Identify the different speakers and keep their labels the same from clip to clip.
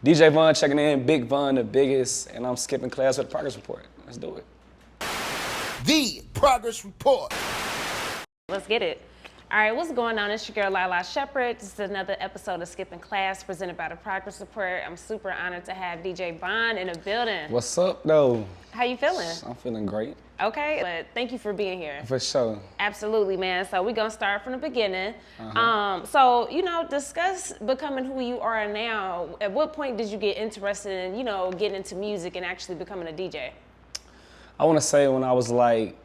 Speaker 1: DJ Von checking in, Big Von the biggest, and I'm skipping class with the progress report. Let's do it.
Speaker 2: The progress report.
Speaker 3: Let's get it. All right, what's going on? It's your girl Lala Shepherd. This is another episode of Skipping Class presented by the Progress Report. I'm super honored to have DJ Bond in the building.
Speaker 1: What's up, though?
Speaker 3: How you feeling?
Speaker 1: I'm feeling great.
Speaker 3: Okay, but thank you for being here.
Speaker 1: For sure.
Speaker 3: Absolutely, man. So we're gonna start from the beginning. So, discuss becoming who you are now. At what point did you get interested in, getting into music and actually becoming a DJ?
Speaker 1: I want to say when I was like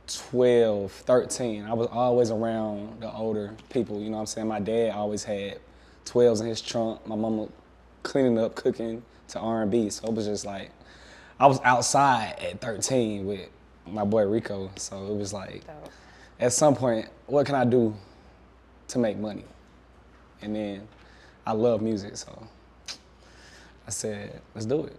Speaker 1: 12, 13, I was always around the older people, you know what I'm saying? My dad always had 12s in his trunk. My mama cleaning up, cooking to R&B. So it was just like, I was outside at 13 with my boy Rico. So it was like, at some point, what can I do to make money? And then I love music, so I said, let's do it.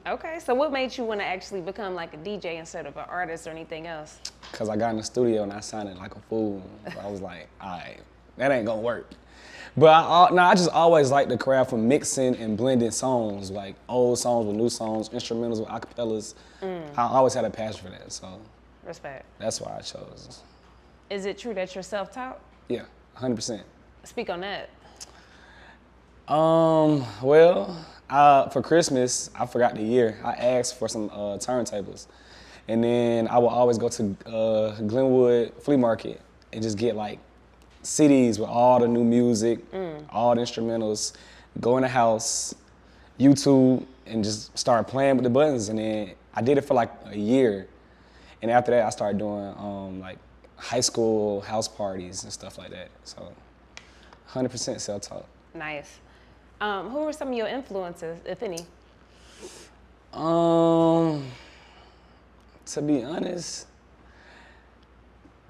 Speaker 3: Okay, so what made you want to actually become like a DJ instead of an artist or anything else?
Speaker 1: Because I got in the studio and I sounded like a fool. So I was like, all right, that ain't gonna work. But I just always liked the craft of mixing and blending songs, like old songs with new songs, instrumentals with acapellas. I always had a passion for that, so.
Speaker 3: Respect.
Speaker 1: That's why I chose.
Speaker 3: Is it true that you're self-taught?
Speaker 1: Yeah, 100%.
Speaker 3: Speak on that.
Speaker 1: For Christmas, I forgot the year, I asked for some turntables. And then I would always go to Glenwood Flea Market and just get like CDs with all the new music, all the instrumentals, go in the house, YouTube, and just start playing with the buttons. And then I did it for like a year. And after that, I started doing like high school house parties and stuff like that. So 100% self-taught.
Speaker 3: Nice. Who were some of your influences, if any?
Speaker 1: To be honest,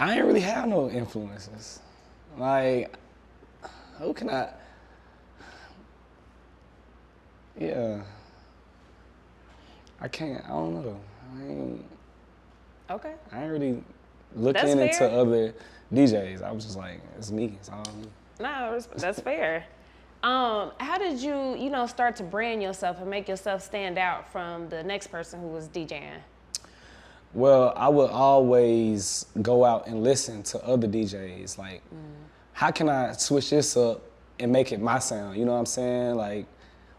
Speaker 1: I ain't really have no influences. Like, who can I? Yeah, I can't. I don't know.
Speaker 3: Okay.
Speaker 1: I ain't really looking into other DJs. I was just like, it's me. It's all me.
Speaker 3: No, that's fair. How did you, start to brand yourself and make yourself stand out from the next person who was DJing?
Speaker 1: Well, I would always go out and listen to other DJs. Like, how can I switch this up and make it my sound? You know what I'm saying? Like,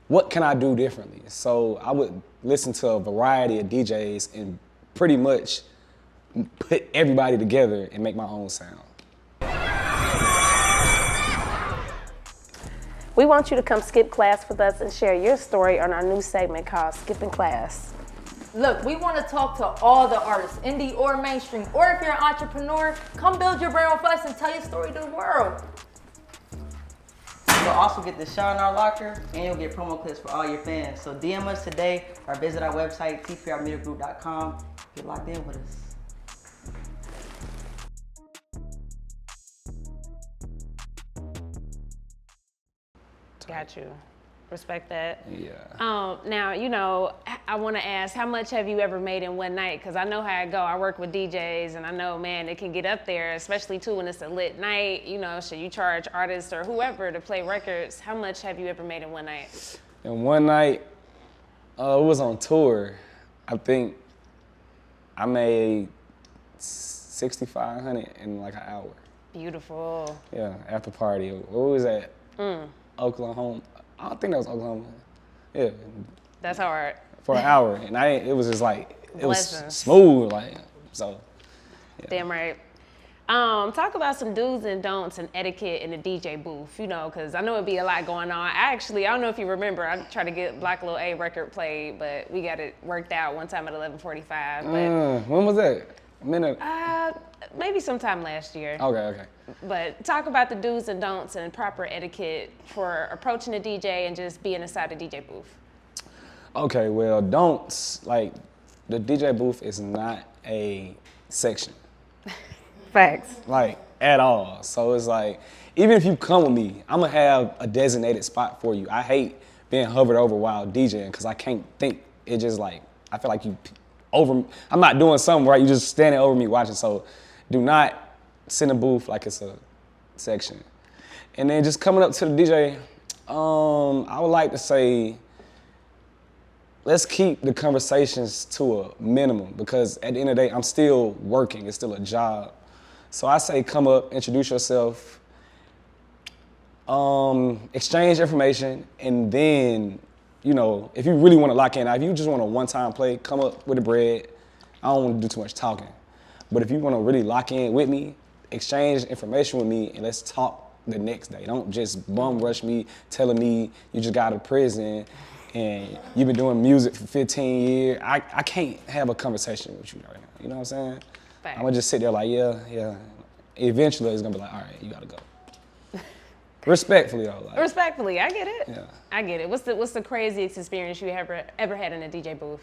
Speaker 1: what can I do differently? So I would listen to a variety of DJs and pretty much put everybody together and make my own sound.
Speaker 3: We want you to come skip class with us and share your story on our new segment called Skipping Class.
Speaker 4: Look, we want to talk to all the artists, indie or mainstream, or if you're an entrepreneur, come build your brand with us and tell your story to the world.
Speaker 5: You'll also get the shot in our locker, and you'll get promo clips for all your fans. So DM us today or visit our website, tprmediagroup.com. Get locked in with us.
Speaker 3: Got you. Respect that.
Speaker 1: Yeah.
Speaker 3: Now, I want to ask, how much have you ever made in one night? Because I know how it go. I work with DJs, and I know, man, it can get up there, especially too when it's a lit night. Should you charge artists or whoever to play records? How much have you ever made in one night?
Speaker 1: In one night, it was on tour. I think I made $6,500 in like an hour.
Speaker 3: Beautiful.
Speaker 1: Yeah, after party. Where was that? Oklahoma. I don't think that was Oklahoma. Yeah.
Speaker 3: That's hard.
Speaker 1: For an hour, and it was just like, it was
Speaker 3: Blessings.
Speaker 1: smooth, like, so. Yeah.
Speaker 3: Damn right. Talk about some do's and don'ts and etiquette in the DJ booth, because I know it'd be a lot going on. I don't know if you remember, I tried to get Black Lil A record played, but we got it worked out one time at 11:45.
Speaker 1: When was that? A minute?
Speaker 3: Maybe sometime last year.
Speaker 1: Okay.
Speaker 3: But talk about the do's and don'ts and proper etiquette for approaching a DJ and just being inside the DJ booth.
Speaker 1: Okay, well, don'ts, like, the DJ booth is not a section.
Speaker 3: Facts.
Speaker 1: Like, at all. So it's like, even if you come with me, I'm gonna have a designated spot for you. I hate being hovered over while DJing because I can't think. It just like, I feel like I'm not doing something right, you just standing over me watching. So do not sit in a booth like it's a section. And then just coming up to the DJ, I would like to say, let's keep the conversations to a minimum because at the end of the day, I'm still working. It's still a job. So I say come up, introduce yourself, exchange information, and then, you know, if you really want to lock in, now if you just want a one-time play, come up with the bread. I don't want to do too much talking. But if you want to really lock in with me, exchange information with me, and let's talk the next day. Don't just bum rush me telling me you just got out of prison and you've been doing music for 15 years. I can't have a conversation with you right now. You know what I'm saying?
Speaker 3: Fact.
Speaker 1: I'm gonna just sit there like, yeah. Eventually it's gonna be like, all right, you gotta go. Respectfully though. Like,
Speaker 3: Respectfully, I get it.
Speaker 1: Yeah.
Speaker 3: I get it. What's the craziest experience you ever had in a DJ booth?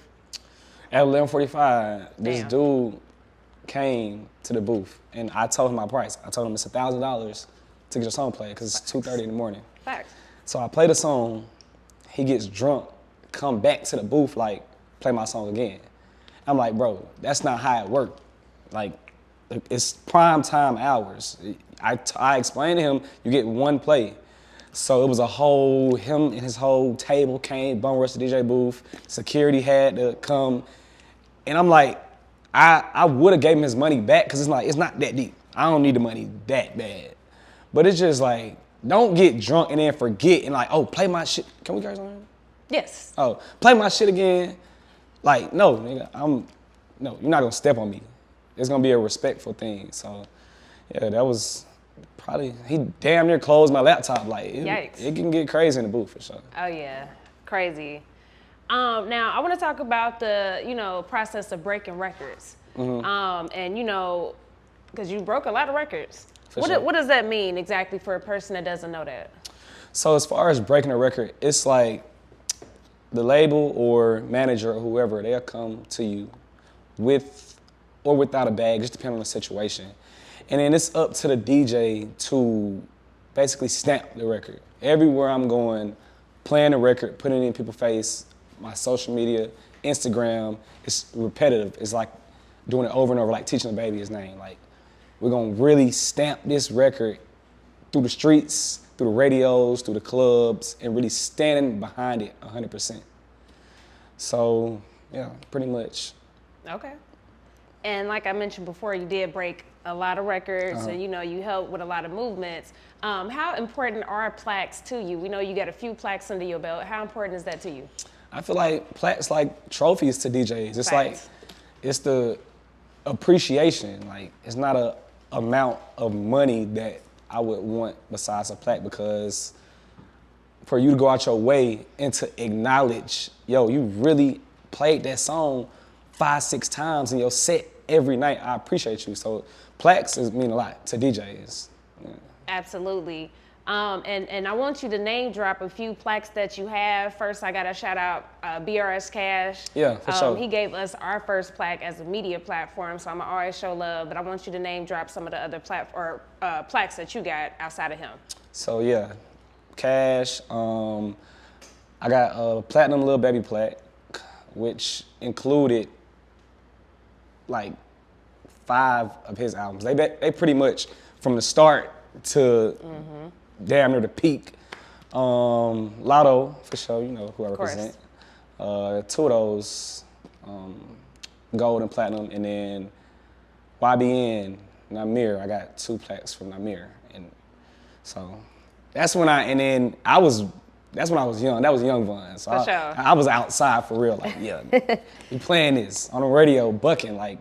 Speaker 1: At 11:45, this
Speaker 3: Damn.
Speaker 1: dude came to the booth and I told him my price. I told him it's $1,000 to get your song played because it's 2:30 in the morning.
Speaker 3: Facts.
Speaker 1: So I play the song, he gets drunk, come back to the booth like, play my song again. I'm like, bro, that's not how it worked. Like, it's prime time hours. I explained to him, you get one play. So it was him and his whole table came, bum rushed the DJ booth, security had to come. And I'm like, I would have gave him his money back because it's not that deep. I don't need the money that bad. But it's just like, don't get drunk and then forget and like, oh, play my shit. Can we guys on here?
Speaker 3: Yes.
Speaker 1: Oh, play my shit again. Like, no, nigga, no, you're not gonna step on me. It's gonna be a respectful thing. So, yeah, that was probably, he damn near closed my laptop. Like,
Speaker 3: Yikes.
Speaker 1: It can get crazy in the booth for sure.
Speaker 3: Oh yeah, crazy. Now I want to talk about the process of breaking records. And because you broke a lot of records.
Speaker 1: Sure.
Speaker 3: What does that mean exactly for a person that doesn't know that?
Speaker 1: So as far as breaking a record, it's like the label or manager or whoever, they'll come to you with or without a bag, just depending on the situation. And then it's up to the DJ to basically stamp the record. Everywhere I'm going, playing the record, putting it in people's face, my social media, Instagram, it's repetitive. It's like doing it over and over, like teaching a baby his name. Like, we're gonna really stamp this record through the streets, through the radios, through the clubs, and really standing behind it 100%. So, yeah, pretty much.
Speaker 3: Okay. And like I mentioned before, you did break a lot of records and you helped with a lot of movements. How important are plaques to you? We know you got a few plaques under your belt. How important is that to you?
Speaker 1: I feel like plaques like trophies to DJs. It's
Speaker 3: Facts.
Speaker 1: like, it's the appreciation. Like, it's not a amount of money that I would want besides a plaque, because for you to go out your way and to acknowledge, yo, you really played that song 5-6 times in your set every night. I appreciate you. So plaques mean a lot to DJs. Yeah.
Speaker 3: Absolutely. And I want you to name drop a few plaques that you have. First, I got to shout out BRS Kash.
Speaker 1: Yeah, for sure.
Speaker 3: He gave us our first plaque as a media platform, so I'm going to always show love, but I want you to name drop some of the other plaques that you got outside of him.
Speaker 1: So yeah, Kash. I got a platinum Lil Baby plaque, which included like 5 of his albums. They pretty much from the start to damn near the peak. Latto, for sure, who I represent. 2 of those, gold and platinum, and then YBN Nahmir. I got 2 plaques from Nahmir, and so that's when I was young. That was Young Von. So
Speaker 3: For sure.
Speaker 1: I was outside for real, like, yeah, we playing this on the radio, bucking, like.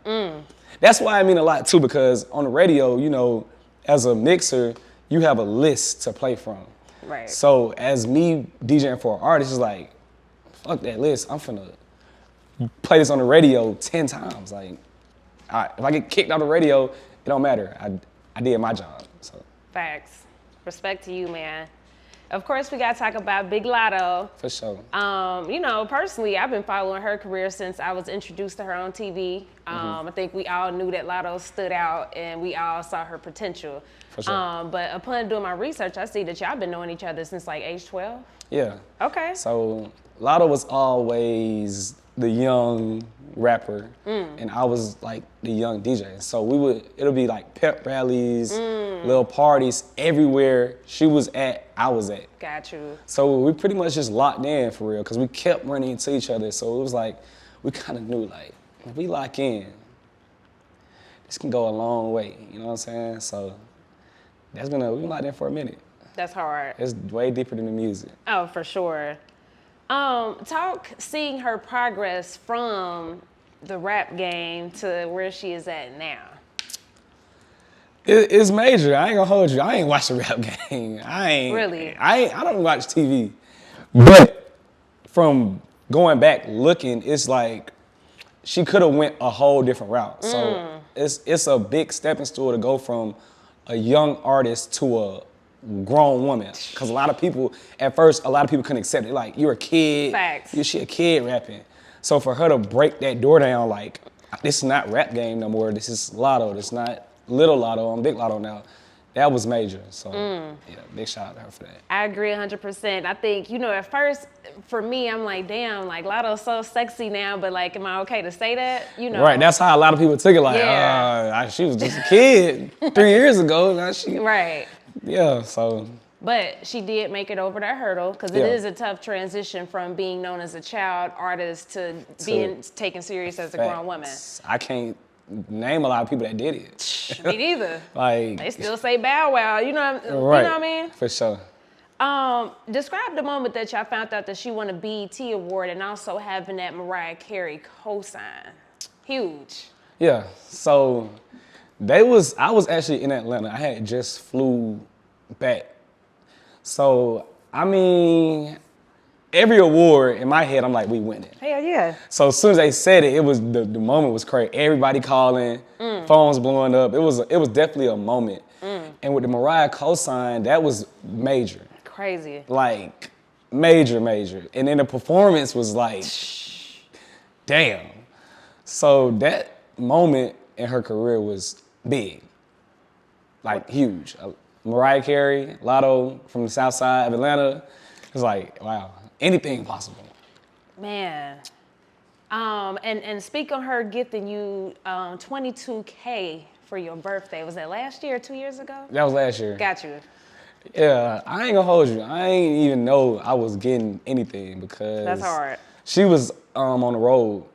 Speaker 1: That's why I mean a lot too, because on the radio, as a mixer, you have a list to play from.
Speaker 3: Right.
Speaker 1: So as me DJing for an artist, it's like, fuck that list. I'm finna play this on the radio 10 times. Like, all right, if I get kicked out of the radio, it don't matter. I did my job. So.
Speaker 3: Facts. Respect to you, man. Of course, we got to talk about Big Latto.
Speaker 1: For sure.
Speaker 3: Personally, I've been following her career since I was introduced to her on TV. I think we all knew that Latto stood out and we all saw her potential.
Speaker 1: For sure.
Speaker 3: But upon doing my research, I see that y'all been knowing each other since like age 12.
Speaker 1: Yeah.
Speaker 3: Okay.
Speaker 1: So Latto was always the young rapper, and I was like the young DJ. So it'll be like pep rallies, little parties everywhere she was at, I was at.
Speaker 3: Got you.
Speaker 1: So we pretty much just locked in for real, because we kept running into each other. So it was like, we kind of knew like, if we lock in, this can go a long way, you know what I'm saying? So we've been locked in for a minute.
Speaker 3: That's hard.
Speaker 1: It's way deeper than the music.
Speaker 3: Oh, for sure. Seeing her progress from the rap game to where she is at now.
Speaker 1: It's major. I ain't gonna hold you. I ain't watch the rap game.
Speaker 3: Really?
Speaker 1: I don't watch TV. But from going back looking, it's like she could have went a whole different route. So it's a big stepping stool to go from a young artist to a grown woman. Because a lot of people couldn't accept it. Like, you're a kid.
Speaker 3: Facts.
Speaker 1: She a kid rapping. So for her to break that door down, like, this is not rap game no more. This is Latto. This is not Little Latto. I'm Big Latto now. That was major. So, yeah, big shout out to her for that.
Speaker 3: I agree 100%. I think, at first, for me, I'm like, damn, like, Latto's so sexy now, but, like, am I okay to say that?
Speaker 1: Right, that's how a lot of people took it. Like,
Speaker 3: Yeah.
Speaker 1: she was just a kid 3 years ago. Now she,
Speaker 3: Right.
Speaker 1: yeah, so.
Speaker 3: But she did make it over that hurdle, because it is a tough transition from being known as a child artist to being taken serious as a grown woman.
Speaker 1: I can't name a lot of people that did it.
Speaker 3: Me neither.
Speaker 1: Like,
Speaker 3: They still say Bow Wow, you know
Speaker 1: right,
Speaker 3: what I mean?
Speaker 1: For sure.
Speaker 3: Describe the moment that y'all found out that she won a BET Award and also having that Mariah Carey co-sign. Huge.
Speaker 1: Yeah, so I was actually in Atlanta. I had just flew back. So, I mean, every award in my head, I'm like, we winning.
Speaker 3: Hell yeah.
Speaker 1: So as soon as they said it, it was the moment was crazy. Everybody calling, phones blowing up. It was definitely a moment. And with the Mariah cosign, that was major.
Speaker 3: Crazy.
Speaker 1: Like, major. And then the performance was like, damn. So that moment in her career was big. Like, huge. Mariah Carey, Latto from the south side of Atlanta. It's like, wow, anything possible.
Speaker 3: Man. And speak on her gifting you $22K for your birthday. Was that last year or 2 years ago?
Speaker 1: That was last year.
Speaker 3: Got you.
Speaker 1: Yeah, I ain't gonna hold you. I ain't even know I was getting anything because
Speaker 3: That's hard.
Speaker 1: She was on the road.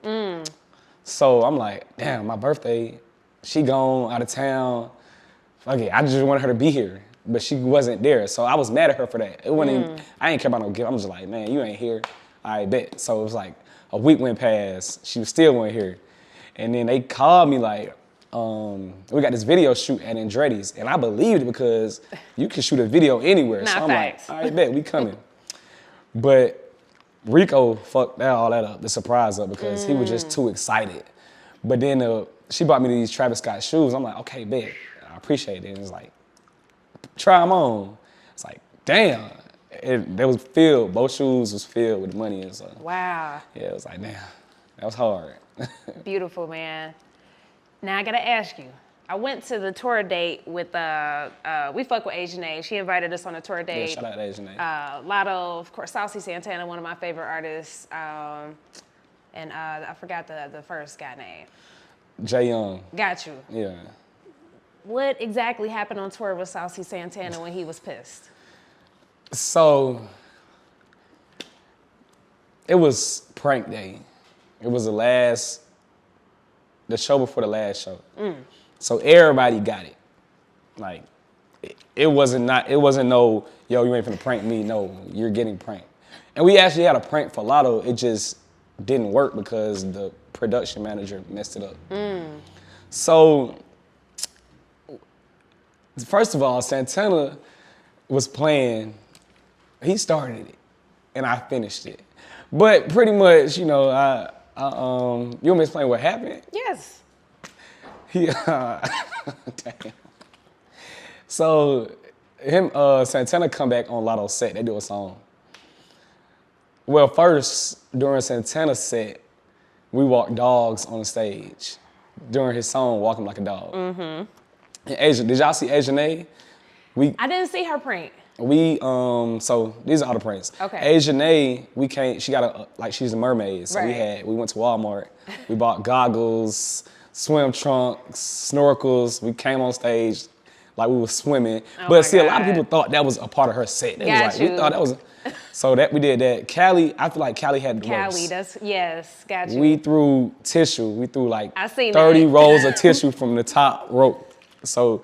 Speaker 1: So I'm like, damn, my birthday, she gone out of town. Okay, I just wanted her to be here, but she wasn't there. So I was mad at her for that. It wasn't even, I ain't care about no gift. I'm just like, man, you ain't here. I bet. So it was like a week went past. She was still wasn't here. And then they called me like, we got this video shoot at Andretti's, and I believed it because you can shoot a video anywhere. So I'm
Speaker 3: facts.
Speaker 1: like, all right, bet, we coming. But Rico fucked all that up, the surprise up, because he was just too excited. But then she bought me these Travis Scott shoes. I'm like, okay, bet, I appreciate it. And it's like, try them on. It's like, damn. They was filled, both shoes was filled with money. And so,
Speaker 3: Wow.
Speaker 1: yeah, it was like, damn, that was hard.
Speaker 3: Beautiful, man. Now I gotta ask you. I went to the tour date with, we fuck with Asianae. She invited us on a tour date.
Speaker 1: Yeah, shout out to Asianae.
Speaker 3: Latto, of course, Saucy Santana, one of my favorite artists. And I forgot the first guy name.
Speaker 1: Jay Young.
Speaker 3: Got you.
Speaker 1: Yeah.
Speaker 3: What exactly happened on tour with Saucy Santana when he was pissed?
Speaker 1: So, it was prank day. It was the show before the last show. So everybody got it. Like, it wasn't no, yo, you ain't finna prank me. No, you're getting pranked. And we actually had a prank for Latto. It just didn't work because the production manager messed it up. So, first of all, Santana was playing, he started it, and I finished it. But pretty much, you want me to explain what happened?
Speaker 3: Yes.
Speaker 1: Damn. So, Santana come back on Latto's set, they do a song. Well, first, during Santana's set, we walked dogs on the stage. During his song, Walk 'Em Like a Dog. And Asia, did y'all see Asianae?
Speaker 3: I didn't see her prank.
Speaker 1: So these are all the pranks.
Speaker 3: Okay.
Speaker 1: Asianae, she got she's a mermaid. So
Speaker 3: Right.
Speaker 1: we went to Walmart. We bought goggles, swim trunks, snorkels. We came on stage like we were swimming.
Speaker 3: Oh
Speaker 1: But
Speaker 3: my
Speaker 1: see, a lot of
Speaker 3: God.
Speaker 1: people thought that was a part of her set. They was
Speaker 3: Got
Speaker 1: like,
Speaker 3: you.
Speaker 1: we thought that was, so that we did that. Kali, I feel like Kali had the
Speaker 3: Cali,
Speaker 1: worst.
Speaker 3: yes, got you.
Speaker 1: We threw tissue. We threw like
Speaker 3: I seen
Speaker 1: 30
Speaker 3: that.
Speaker 1: rolls of tissue from the top rope. So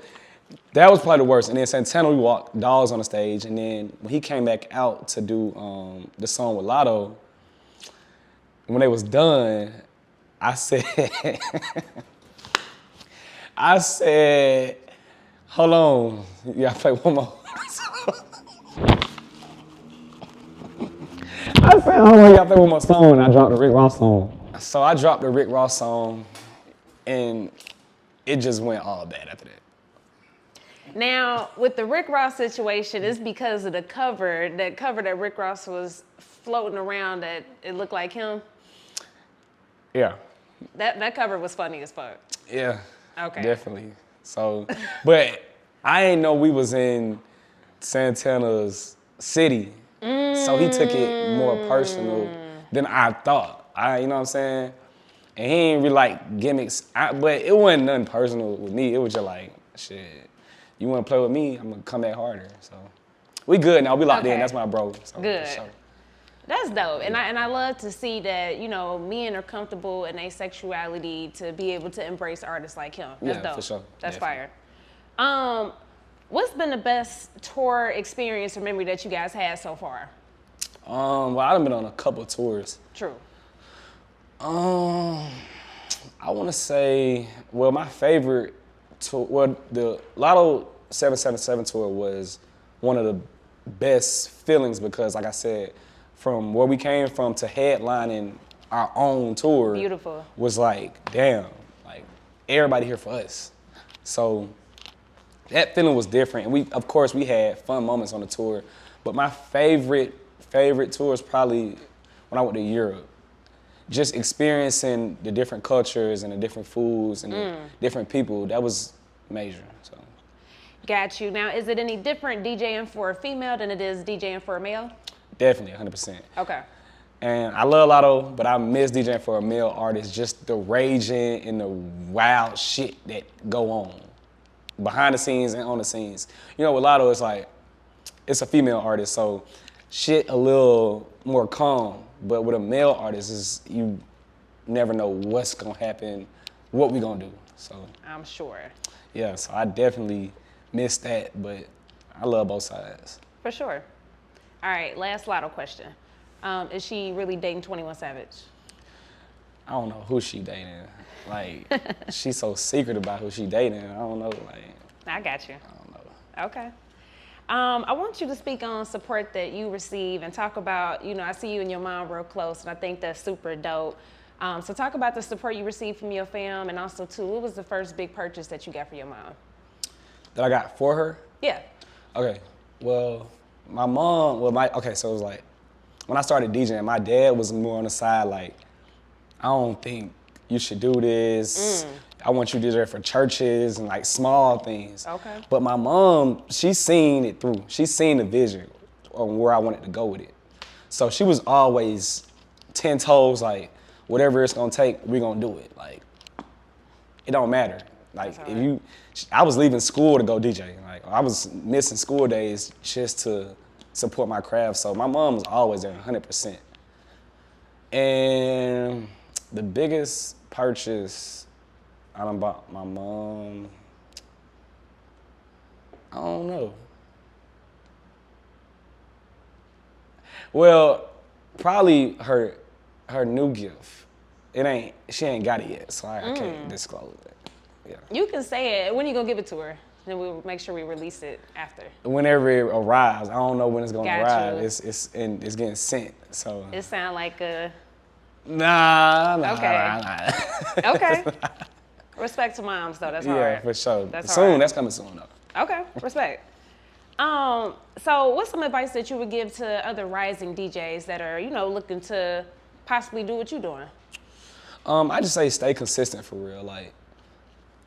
Speaker 1: that was probably the worst. And then Santana, we walked dogs on the stage. And then when he came back out to do the song with Latto, when they was done, I said, hold on, you gotta play one more. I said, hold on, you gotta play one more song. And I dropped the Rick Ross song. So I dropped the Rick Ross song, and it just went all bad after that.
Speaker 3: Now, with the Rick Ross situation, it's because of the cover that Rick Ross was floating around that it looked like him.
Speaker 1: Yeah.
Speaker 3: That cover was funny as fuck.
Speaker 1: Yeah.
Speaker 3: Okay.
Speaker 1: Definitely. So, but I ain't know we was in Santana's city. So he took it more personal than I thought. You know what I'm saying? And he ain't really like gimmicks. But it wasn't nothing personal with me. It was just like, shit, you want to play with me? I'm going to come back harder. So we good now. We locked in.
Speaker 3: Okay.
Speaker 1: That's my bro. So,
Speaker 3: Good.
Speaker 1: for sure.
Speaker 3: That's dope. And I love to see that, men are comfortable in their sexuality to be able to embrace artists like him. That's
Speaker 1: Yeah,
Speaker 3: dope.
Speaker 1: for sure.
Speaker 3: That's
Speaker 1: Definitely.
Speaker 3: fire. What's been the best tour experience or memory that you guys had so far?
Speaker 1: Well, I've been on a couple tours.
Speaker 3: True.
Speaker 1: I want to say, well, my favorite tour, well, the Latto 777 tour was one of the best feelings because, like I said, from where we came from to headlining our own tour
Speaker 3: Beautiful.
Speaker 1: was like, damn, like everybody here for us. So that feeling was different. And of course, we had fun moments on the tour, but my favorite tour is probably when I went to Europe. Just experiencing the different cultures and the different foods and the different people, that was major. So
Speaker 3: Got you. Now, is it any different DJing for a female than it is DJing for a male?
Speaker 1: definitely 100%.
Speaker 3: Okay.
Speaker 1: And I love Latto, but I miss DJing for a male artist, just the raging and the wild shit that go on behind the scenes and on the scenes. You know, with Latto, it's like, it's a female artist, so shit a little more calm. But with a male artist, you never know what's gonna happen, what we gonna do. So
Speaker 3: I'm sure.
Speaker 1: yeah, so I definitely miss that, but I love both sides.
Speaker 3: For sure. All right, last Latto question. Is she really dating 21 Savage?
Speaker 1: I don't know who she dating. Like, she's so secret about who she dating. I don't know, like,
Speaker 3: I got you.
Speaker 1: I don't know.
Speaker 3: Okay. I want you to speak on support that you receive and talk about, I see you and your mom real close, and I think that's super dope. So talk about the support you received from your fam, and also, too, what was the first big purchase that you got for your mom?
Speaker 1: That I got for her?
Speaker 3: Yeah.
Speaker 1: Okay, well, my mom, so it was like, when I started DJing, my dad was more on the side, like, I don't think you should do this. I want you to do it for churches and like small things.
Speaker 3: Okay.
Speaker 1: But my mom, she's seen it through. She's seen the vision on where I wanted to go with it. So she was always 10 toes, like, whatever it's gonna take, we're gonna do it. Like, it don't matter. Like, I was leaving school to go DJ. Like, I was missing school days just to support my craft. So my mom was always there 100%. And the biggest purchase I done bought my mom, I don't know. Well, probably her new gift. She ain't got it yet, so I can't disclose it. Yeah.
Speaker 3: You can say it. When you gonna give it to her? Then we'll make sure we release it after.
Speaker 1: Whenever it arrives, I don't know when it's gonna
Speaker 3: Got
Speaker 1: arrive.
Speaker 3: you.
Speaker 1: It's getting sent. So
Speaker 3: It sound like a,
Speaker 1: nah.
Speaker 3: Okay. okay. Respect to moms though, that's hard.
Speaker 1: Yeah, for sure.
Speaker 3: That's
Speaker 1: soon,
Speaker 3: hard.
Speaker 1: that's coming soon though.
Speaker 3: Okay, respect. So what's some advice that you would give to other rising DJs that are, looking to possibly do what you're doing?
Speaker 1: I just say stay consistent for real. Like,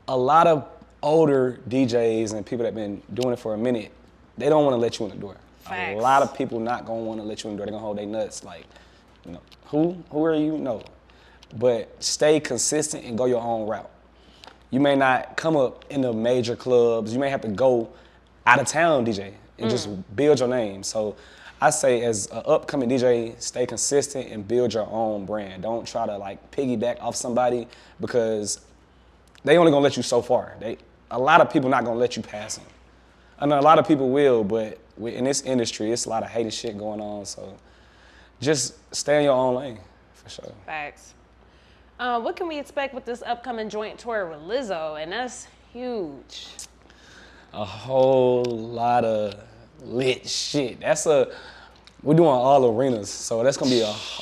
Speaker 1: a lot of older DJs and people that been doing it for a minute, they don't want to let you in the door.
Speaker 3: Facts.
Speaker 1: A lot of people not gonna want to let you in the door. They're gonna hold their nuts like, you know, who are you? No. But stay consistent and go your own route. You may not come up in the major clubs. You may have to go out of town DJ and just build your name. So I say as an upcoming DJ, stay consistent and build your own brand. Don't try to like piggyback off somebody because they only gonna let you so far. A lot of people not gonna let you pass them. I know a lot of people will, but in this industry, it's a lot of hating shit going on. So just stay in your own lane, for sure.
Speaker 3: Facts. What can we expect with this upcoming joint tour with Lizzo? And that's huge.
Speaker 1: A whole lot of lit shit. We're doing all arenas, so that's gonna be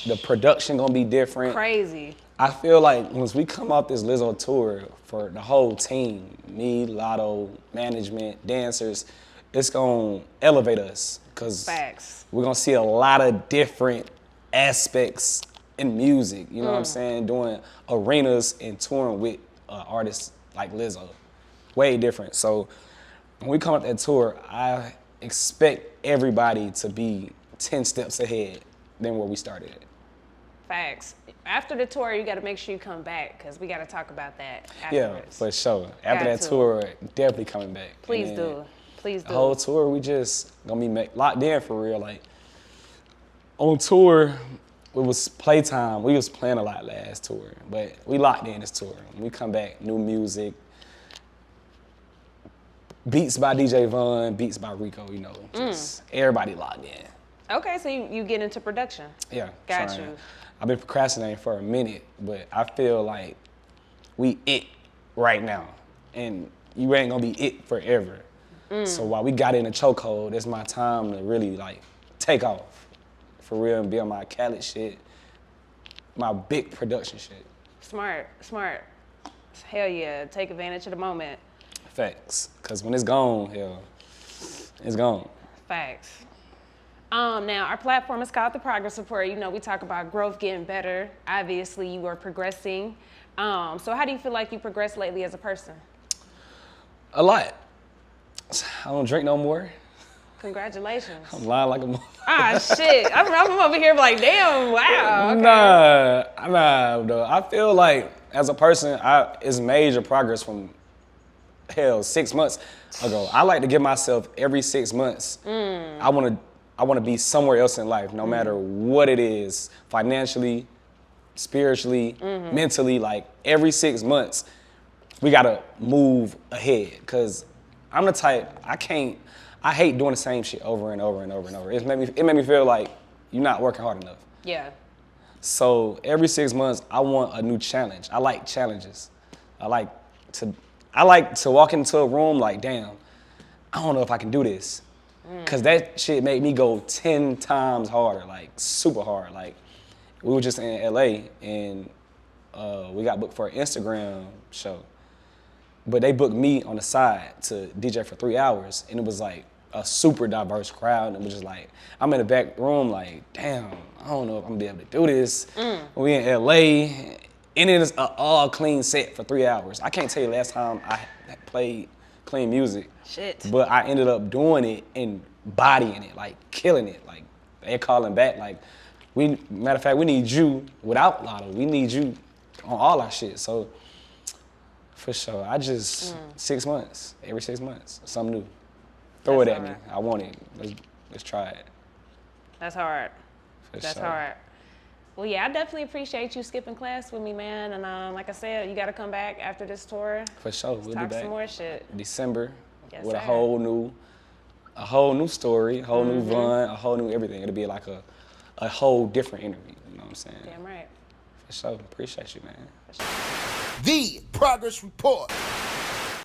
Speaker 1: the production gonna be different.
Speaker 3: Crazy.
Speaker 1: I feel like once we come off this Lizzo tour for the whole team, me, Latto, management, dancers, it's gonna elevate us because
Speaker 3: Facts.
Speaker 1: we're gonna see a lot of different aspects in music. You know what I'm saying? Doing arenas and touring with artists like Lizzo, way different. So when we come up that tour, I expect everybody to be 10 steps ahead than where we started.
Speaker 3: Facts. After the tour, you got to make sure you come back because we got to talk about that
Speaker 1: Yeah,
Speaker 3: afterwards.
Speaker 1: for sure. After that tour, definitely coming back.
Speaker 3: Please
Speaker 1: And
Speaker 3: do. Please do.
Speaker 1: The whole tour, we just gonna be locked in for real. Like on tour, it was playtime. We was playing a lot last tour, but we locked in this tour. When we come back, new music, beats by DJ Von, beats by Rico. You know, just everybody locked in.
Speaker 3: Okay, so you get into production.
Speaker 1: Yeah,
Speaker 3: Got
Speaker 1: trying.
Speaker 3: you.
Speaker 1: I've been procrastinating for a minute, but I feel like we it right now, and you ain't gonna be it forever. So while we got in a chokehold, it's my time to really like take off for real and be on my Khaled shit, my big production shit.
Speaker 3: Smart. Hell yeah, take advantage of the moment.
Speaker 1: Facts, cause when it's gone, hell, it's gone.
Speaker 3: Facts. Now, our platform is called The Progress Report. You know, we talk about growth, getting better. Obviously, you are progressing. So how do you feel like you progressed lately as a person?
Speaker 1: A lot. I don't drink no more.
Speaker 3: Congratulations.
Speaker 1: I'm lying like a mother.
Speaker 3: Ah, shit. I'm over here like, damn, wow. Okay.
Speaker 1: Nah, though. I feel like as a person, it's major progress from 6 months ago. I like to give myself every 6 months. I want to be somewhere else in life, no matter what it is, financially, spiritually, mentally. Like every 6 months, we gotta move ahead. Cause I'm the type I hate doing the same shit over and over and over and over. It made me feel like you're not working hard enough.
Speaker 3: Yeah.
Speaker 1: So every 6 months, I want a new challenge. I like challenges. I like to walk into a room like, damn, I don't know if I can do this. Cause that shit made me go 10 times harder, like super hard. Like we were just in LA and we got booked for an Instagram show. But they booked me on the side to DJ for 3 hours, and it was like a super diverse crowd. And it was just like, I'm in the back room like, damn, I don't know if I'm gonna be able to do this. We in LA, and it is an all clean set for 3 hours. I can't tell you last time I played clean music.
Speaker 3: Shit.
Speaker 1: But I ended up doing it and bodying it, like killing it. Like they're calling back, like, matter of fact, we need you without Latto. We need you on all our shit. So for sure, I just 6 months, every 6 months, something new. Throw it at me. I want it. Let's try it.
Speaker 3: That's hard.
Speaker 1: That's
Speaker 3: hard. Well, yeah, I definitely appreciate you skipping class with me, man. And like I said, you got to come back after this tour.
Speaker 1: For sure, we'll be
Speaker 3: Talk
Speaker 1: back.
Speaker 3: some more shit.
Speaker 1: December
Speaker 3: Yes,
Speaker 1: with
Speaker 3: sir.
Speaker 1: a whole new story, a whole new Von, a whole new everything. It'll be like a whole different interview. You know what I'm saying?
Speaker 3: Damn right.
Speaker 1: For sure. Appreciate you, man.
Speaker 2: The Progress Report.